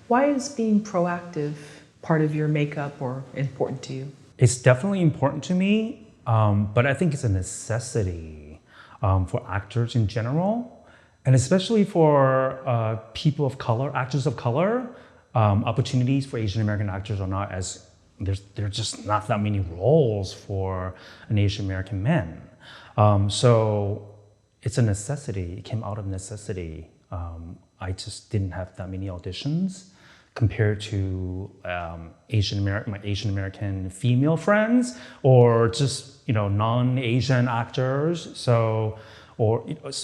Why is being proactive part of your makeup or important to you? It's definitely important to me, but I think it's a necessity for actors in general, and especially for people of color, actors of color. Opportunities for Asian American actors are not as there's just not that many roles for an Asian American man. So it's a necessity. It came out of necessity. I just didn't have that many auditions compared to my Asian American female friends, or just non-Asian actors. So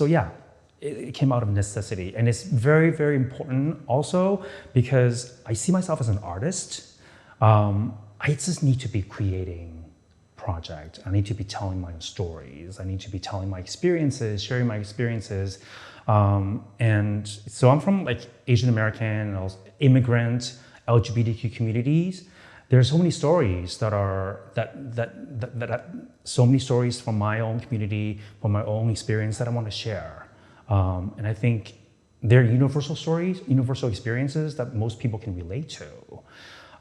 yeah, it came out of necessity, and it's very, very important also because I see myself as an artist. I just need to be creating project. I need to be telling my stories. I need to be telling my experiences, sharing my experiences. And so I'm from Asian American and also immigrant LGBTQ communities. There's so many stories so many stories from my own community, from my own experience that I want to share. And I think they're universal stories, universal experiences that most people can relate to.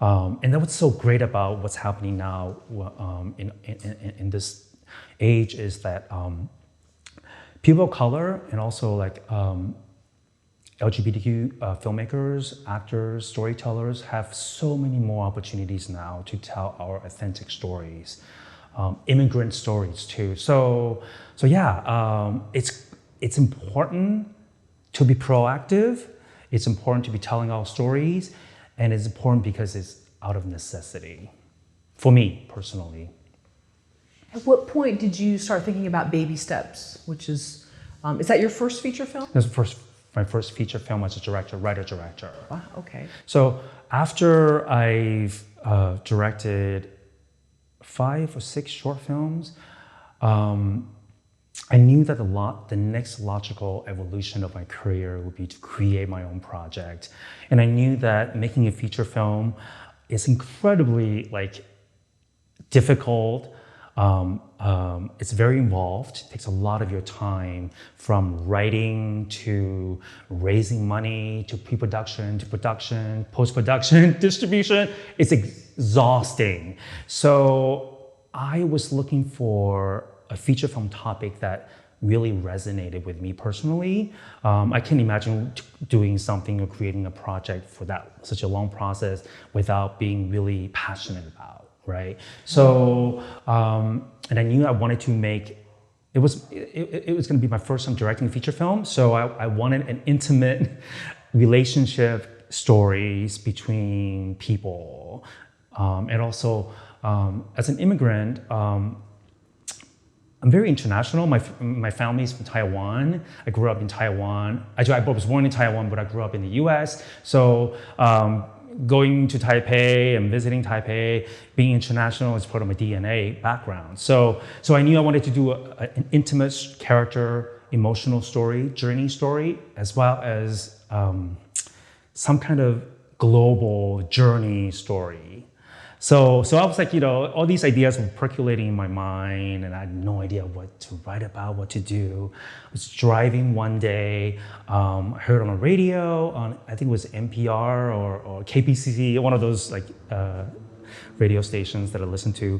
And that's what's so great about what's happening now in this age is that people of color and also LGBTQ filmmakers, actors, storytellers have so many more opportunities now to tell our authentic stories, immigrant stories too. So yeah, it's important to be proactive. It's important to be telling our stories, and it's important because it's out of necessity, for me personally. At what point did you start thinking about Baby Steps, which is that your first feature film? This is my first feature film as a writer-director. Wow, okay. So after I've directed 5 or 6 short films, I knew that the next logical evolution of my career would be to create my own project. And I knew that making a feature film is incredibly difficult. It's very involved. It takes a lot of your time, from writing to raising money to pre-production to production, post-production, distribution. It's exhausting. So I was looking for a feature film topic that really resonated with me personally. I can't imagine doing something or creating a project for such a long process without being really passionate about, right? So, and I knew I wanted to make, it was gonna be my first time directing a feature film, so I wanted an intimate relationship stories between people. And also, as an immigrant, I'm very international. My family's from Taiwan. I grew up in Taiwan. Actually, I was born in Taiwan, but I grew up in the US. So going to Taipei and visiting Taipei, being international is part of my DNA background. So I knew I wanted to do an intimate character, emotional story, journey story, as well as some kind of global journey story. So I was all these ideas were percolating in my mind, and I had no idea what to write about, what to do. I was driving one day, I heard on the radio, I think it was NPR or KPCC, one of those radio stations that I listened to.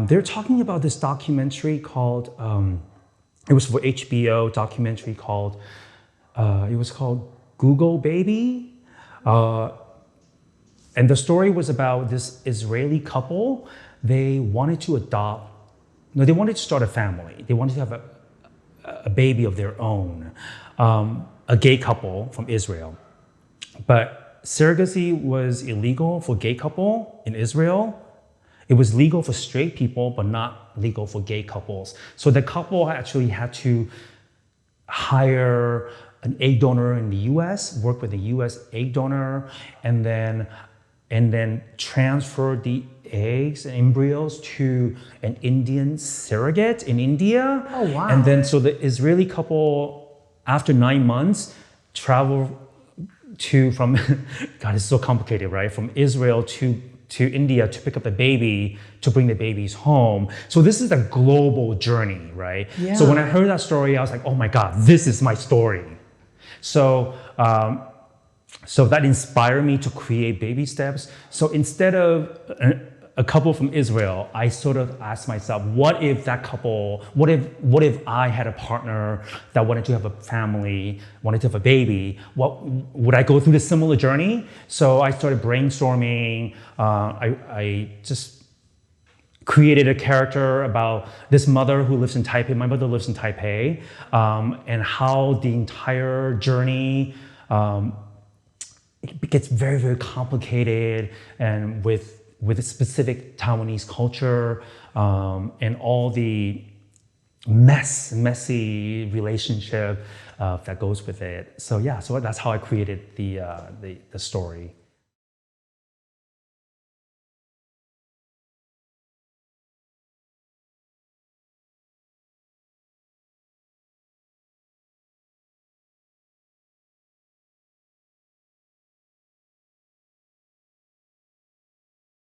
They're talking about this documentary called, it was for HBO, documentary called, it was called Google Baby. And the story was about this Israeli couple. They wanted to start a family. They wanted to have a baby of their own, a gay couple from Israel. But surrogacy was illegal for gay couple in Israel. It was legal for straight people, but not legal for gay couples. So the couple actually had to hire an egg donor in the US, work with a US egg donor, and then transfer the eggs and embryos to an Indian surrogate in India. Oh, wow. And then so the Israeli couple, after 9 months, travel from, God, it's so complicated, right? From Israel to India to pick up the baby, to bring the babies home. So this is a global journey, right? Yeah. So when I heard that story, I was like, oh my God, this is my story. So So that inspired me to create Baby Steps. So instead of a couple from Israel, I sort of asked myself, what if that couple, what if I had a partner that wanted to have a family, wanted to have a baby? What would I go through the similar journey? So I started brainstorming. I just created a character about this mother who lives in Taipei. My mother lives in Taipei, and how the entire journey it gets very, very complicated, and with a specific Taiwanese culture, and all the messy relationship that goes with it. So yeah, so that's how I created the story.